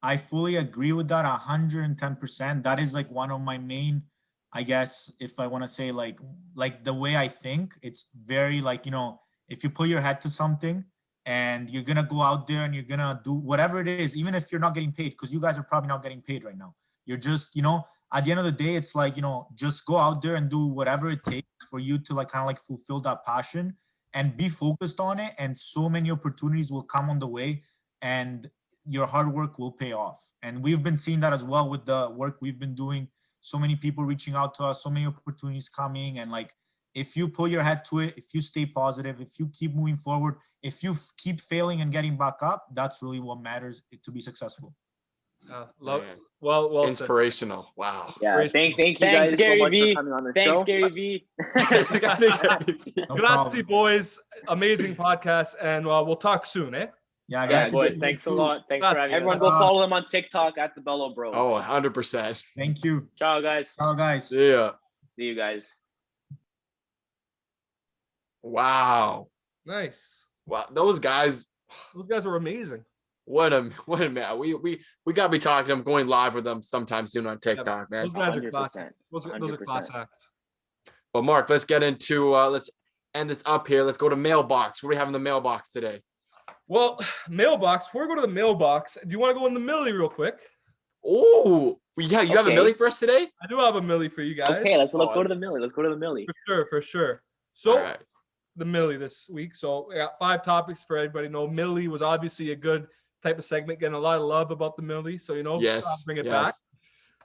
I fully agree with that 110%. That is like one of my main, I guess, if I want to say like the way I think, it's very like, if you put your head to something and you're going to go out there and you're going to do whatever it is, even if you're not getting paid, because you guys are probably not getting paid right now. You're just, at the end of the day, it's like, just go out there and do whatever it takes for you to like kind of like fulfill that passion and be focused on it. And so many opportunities will come on the way, and your hard work will pay off. And we've been seeing that as well with the work we've been doing. So many people reaching out to us, so many opportunities coming. And like, if you put your head to it, if you stay positive, if you keep moving forward, if you keep failing and getting back up, that's really what matters to be successful. Well inspirational. Said. Wow. Yeah. Thank you guys so much for coming on the show. Thanks, Gary V. Grazie, boys. Amazing podcast, and we'll talk soon, eh? Yeah, boys. Thanks a lot. Thanks for having us. Everyone go follow them on TikTok at thebellobros. Oh, 100%. Thank you. Ciao, guys. Ciao, guys. Yeah. See you guys. Wow. Nice. Wow. Those guys were amazing. What a man. We gotta be talking to them, going live with them sometime soon on TikTok, man. Those guys are classic. Those are class acts. But Mark, let's get into let's end this up here. Let's go to Mailbox. What do we have in the mailbox today? Well, Mailbox, before we go to the mailbox, do you want to go in the Millie real quick? Oh, yeah, you have a Millie for us today? I do have a Millie for you guys. Okay, let's go to the Millie. Let's go to the Millie. For sure. So, the Millie this week. So, I got 5 topics for everybody to know. Millie was obviously a good type of segment, getting a lot of love about the Millie. So, yes, so I'll bring it back.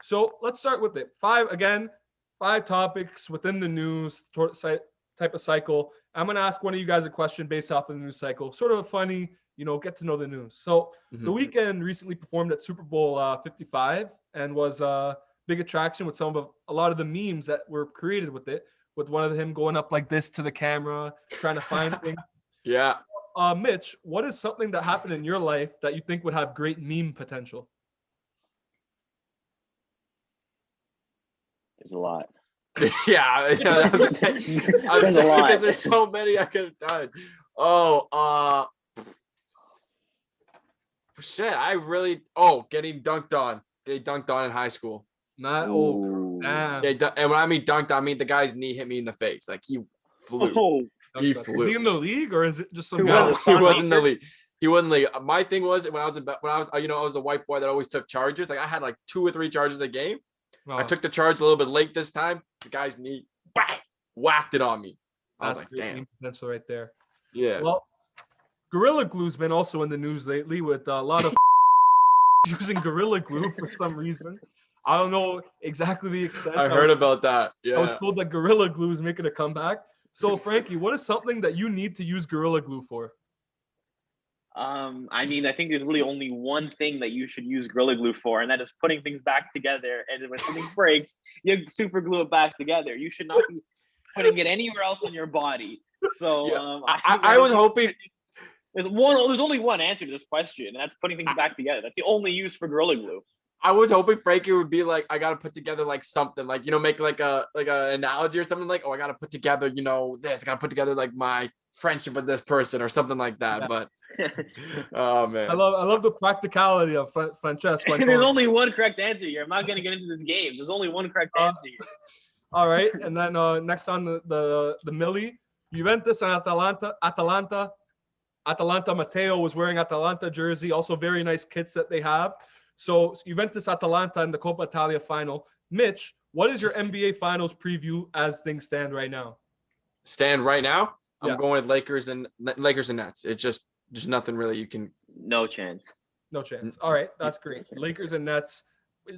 So, let's start with it. 5 topics within the news type of cycle. I'm going to ask one of you guys a question based off of the news cycle. Sort of a funny, get to know the news. So The Weeknd recently performed at Super Bowl 55 and was a big attraction with a lot of the memes that were created with it, with one of him going up like this to the camera, trying to find things. Yeah. Mitch, what is something that happened in your life that you think would have great meme potential? There's a lot. Yeah, I'm saying because there's so many I could have done. Shit, getting dunked on in high school. Damn. Yeah, and when I mean dunked, I mean the guy's knee hit me in the face. Like he flew. He flew. Is he in the league, or is it just some guy? No, he wasn't in the league. He wasn't in the league. My thing was when I was I was the white boy that always took charges. Like I had like 2 or 3 charges a game. I took the charge a little bit late this time. The guy's knee whacked it on me. I was like, damn. Potential right there. Yeah. Well, Gorilla Glue's been also in the news lately with a lot of using Gorilla Glue for some reason. I don't know exactly the extent. I heard about that. Yeah. I was told that Gorilla Glue is making a comeback. So, Frankie, what is something that you need to use Gorilla Glue for? I think there's really only one thing that you should use Gorilla Glue for, and that is putting things back together. And when something breaks, you super glue it back together. You should not be putting it anywhere else on your body. So I was hoping there's only one answer to this question, and that's putting things back together. That's the only use for Gorilla Glue. I was hoping Frankie would be like, I gotta put together like something, like make like an analogy or something, like, I gotta put together this, I gotta put together like my friendship with this person or something like that. Yeah. But oh man, I love the practicality of Francesco. There's only one correct answer here. I'm not gonna get into this game. There's only one correct answer here. All right, and then next on the Millie, Juventus and Atalanta. Matteo was wearing Atalanta jersey. Also, very nice kits that they have. So Juventus Atalanta in the Coppa Italia final. Mitch, what is your NBA Finals preview as things stand right now? Stand right now? Yeah. I'm going with Lakers and Nets. It's just nothing really you can. No chance. No chance. All right, that's great. Lakers and Nets.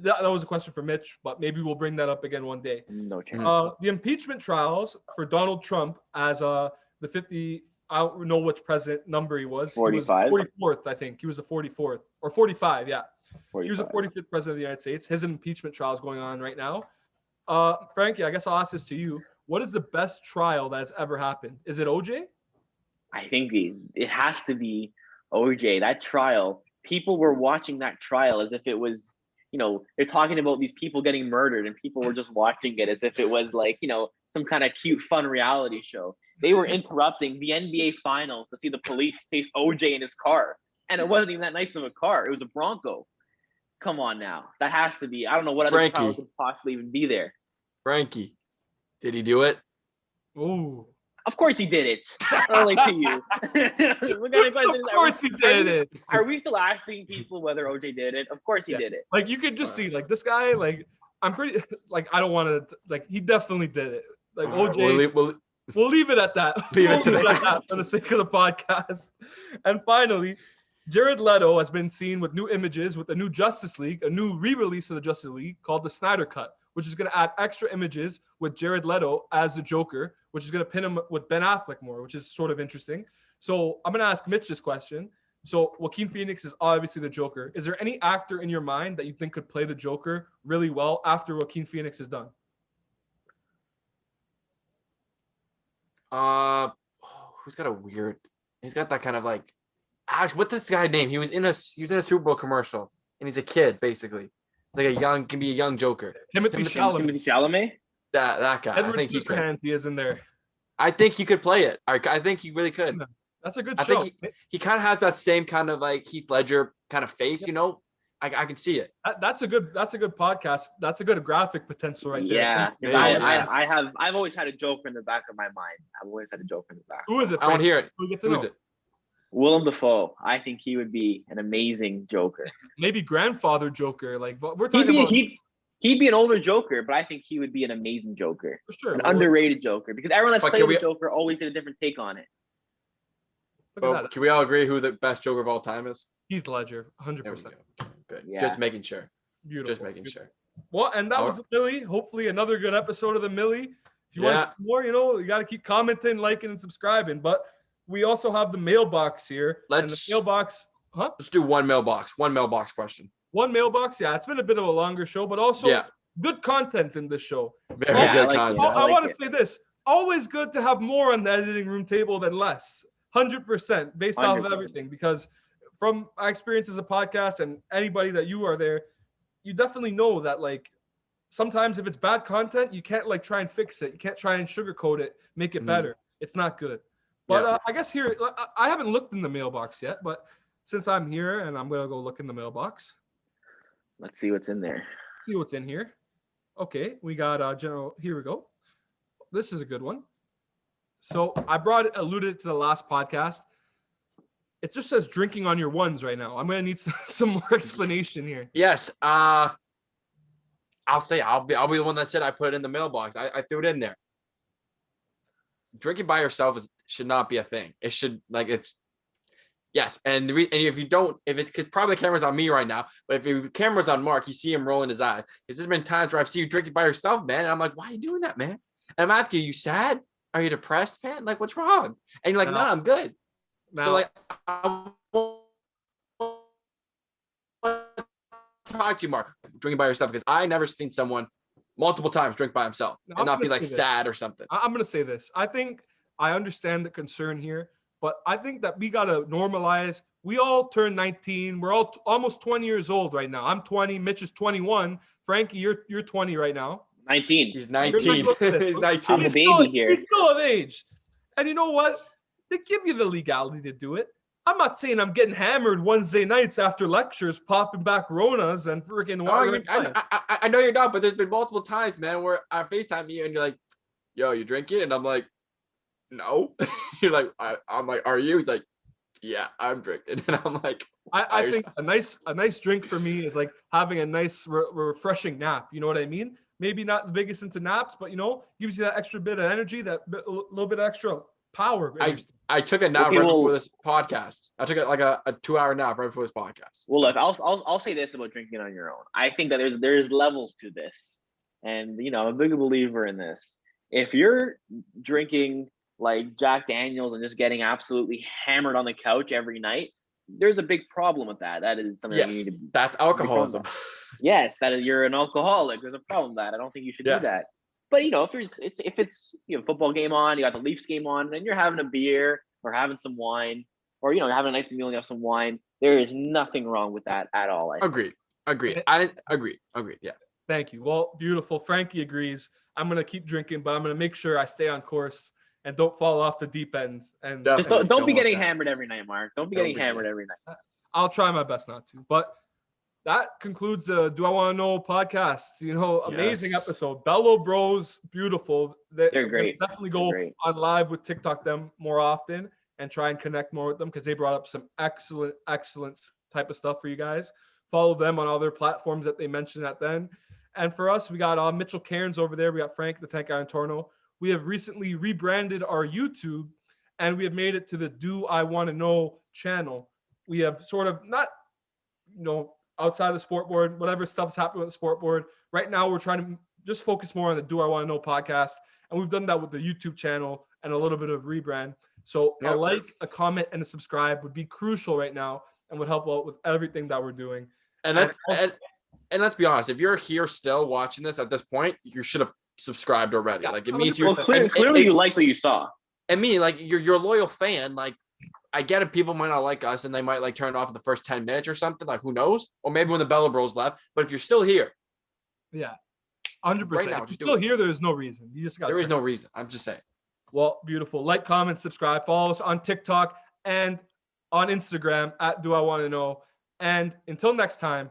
That was a question for Mitch, but maybe we'll bring that up again one day. No chance. The impeachment trials for Donald Trump as the 50. I don't know which president number he was. 45. 44th, I think. He was the 44th or 45. Yeah. 45. He was the 45th president of the United States. His impeachment trial is going on right now. Frankie, I guess I'll ask this to you. What is the best trial that has ever happened? Is it OJ? I think it has to be OJ. That trial, people were watching that trial as if it was, they're talking about these people getting murdered and people were just watching it as if it was like, some kind of cute, fun reality show. They were interrupting the NBA Finals to see the police chase OJ in his car. And it wasn't even that nice of a car. It was a Bronco. Come on now. That has to be. I don't know what other trial could possibly even be there. Frankie, did he do it? Ooh. Of course he did it. Early to you. What kind of question is Of course he did it. Are we still asking people whether OJ did it? Of course he did it. Like you could just see, like this guy, like I'm pretty, like I don't want to, like he definitely did it. Like OJ. We'll leave it at that. Leave it at that for the sake of the podcast. And finally, Jared Leto has been seen with new images with the new Justice League, a new re-release of the Justice League called the Snyder Cut, which is going to add extra images with Jared Leto as the Joker, which is going to pin him with Ben Affleck more, which is sort of interesting. So I'm going to ask Mitch this question. So Joaquin Phoenix is obviously the Joker. Is there any actor in your mind that you think could play the Joker really well after Joaquin Phoenix is done? Who's got a weird? He's got that kind of like. What's this guy's name? He was in a Super Bowl commercial, and he's a kid basically. Like can be a young Joker. Timothy Chalamet. That guy. Edward I think Scissorhands, he is in there. I think he could play it. I think he really could. That's a good I show. think he kind of has that same kind of like Heath Ledger kind of face, I can see it. That's a good podcast. That's a good graphic potential right there. Yeah, I've always had a Joker in the back of my mind. I've always had a Joker in the back. Who is it? I want to hear it. Who is it? Willem Dafoe. I think he would be an amazing Joker. Maybe grandfather Joker. Like we're talking about. He'd be an older Joker, but I think he would be an amazing Joker. For sure. An underrated Joker. Because everyone that's played the Joker always did a different take on it. Can we all agree who the best Joker of all time is? Heath Ledger, 100%. Good. Yeah. Just making sure. Beautiful. Just making sure. Well, and that was the Millie. Hopefully another good episode of the Millie. If you want to see more, you got to keep commenting, liking, and subscribing. But we also have the mailbox here. Let's do one mailbox question. One mailbox. Yeah, it's been a bit of a longer show, but also good content in this show. Very good content. I want to say this. Always good to have more on the editing room table than less. 100% based off of everything, because from my experience as a podcast and anybody that you are there, you definitely know that like sometimes if it's bad content, you can't like try and fix it. You can't try and sugarcoat it, make it better. It's not good. But I guess here, I haven't looked in the mailbox yet, but since I'm here and I'm going to go look in the mailbox. Let's see what's in there. See what's in here. Okay, we got general. Here we go. This is a good one. So I alluded it to the last podcast. It just says drinking on your ones right now. I'm going to need some more explanation here. Yes. I'll say I'll be the one that said I put it in the mailbox. I threw it in there. Drinking by yourself should not be a thing. It should yes. And if probably the camera's on me right now, but if the camera's on Mark, you see him rolling his eyes. There's been times where I've seen you drinking by yourself, man. And I'm like, why are you doing that, man? And I'm asking you, sad? Are you depressed, man? Like, what's wrong? And you're like, no, I'm good. So like, I talk to you, Mark, drinking by yourself, because I never seen someone multiple times drink by himself and not be like sad or something. I'm going to say this. I think I understand the concern here, but I think that we got to normalize. We all turn 19. We're all almost 20 years old right now. I'm 20. Mitch is 21. Frankie, you're 20 right now. 19. He's 19. He's 19. I'm a baby here. He's still of age. And you know what? They give you the legality to do it. I'm not saying I'm getting hammered Wednesday nights after lectures, popping back Ronas and freaking water. I know you're not, but there's been multiple times, man, where I FaceTime you and you're like, yo, you drinking? And I'm like, no. You're like, I'm like, are you? He's like, yeah, I'm drinking. And I'm like, I think a nice drink for me is like having a nice refreshing nap. You know what I mean? Maybe not the biggest into naps, but gives you that extra bit of energy, a little bit of extra power. I took a nap before this podcast. I took like a 2-hour nap right before this podcast. Well, look, I'll say this about drinking on your own. I think that there's levels to this, and I'm a big believer in this. If you're drinking like Jack Daniels and just getting absolutely hammered on the couch every night, there's a big problem with that. That is something that you need to. That's alcoholism. Yes, that you're an alcoholic. There's a problem with that. I don't think you should do that. But if it's football game on, you got the Leafs game on, and you're having a beer or having some wine, or having a nice meal and you have some wine, there is nothing wrong with that at all. Agreed. I agree. Yeah. Thank you. Well, beautiful. Frankie agrees. I'm gonna keep drinking, but I'm gonna make sure I stay on course and don't fall off the deep end. And just don't be getting hammered every night, Mark. Don't be getting hammered every night. I'll try my best not to. But that concludes the Do I Want to Know podcast. Amazing episode. Bello Bros, beautiful. They're great. Definitely go on live with TikTok them more often and try and connect more with them because they brought up some excellent type of stuff for you guys. Follow them on all their platforms that they mentioned at then. And for us, we got Mitchell Cairns over there. We got Frank the Tank Iantorno. We have recently rebranded our YouTube and we have made it to the Do I Want to Know channel. We have sort of not, outside the sport board, whatever stuff's happening with the sport board. Right now, we're trying to just focus more on the Do I Want to Know podcast. And we've done that with the YouTube channel and a little bit of rebrand. So a like, a comment, and a subscribe would be crucial right now and would help out with everything that we're doing. And let's be honest, if you're here still watching this at this point, you should have subscribed already. Like it means you're clearly you like what you saw. And me, like you're a loyal fan. Like I get it, people might not like us and they might like turn it off in the first 10 minutes or something. Like who knows? Or maybe when the Bello Bros left. But if you're still here, 100%. Right now, if you're still here, there's no reason. You just got. There is no reason. I'm just saying. Well, beautiful. Like, comment, subscribe, follow us on TikTok and on Instagram at Do I Want to Know. And until next time,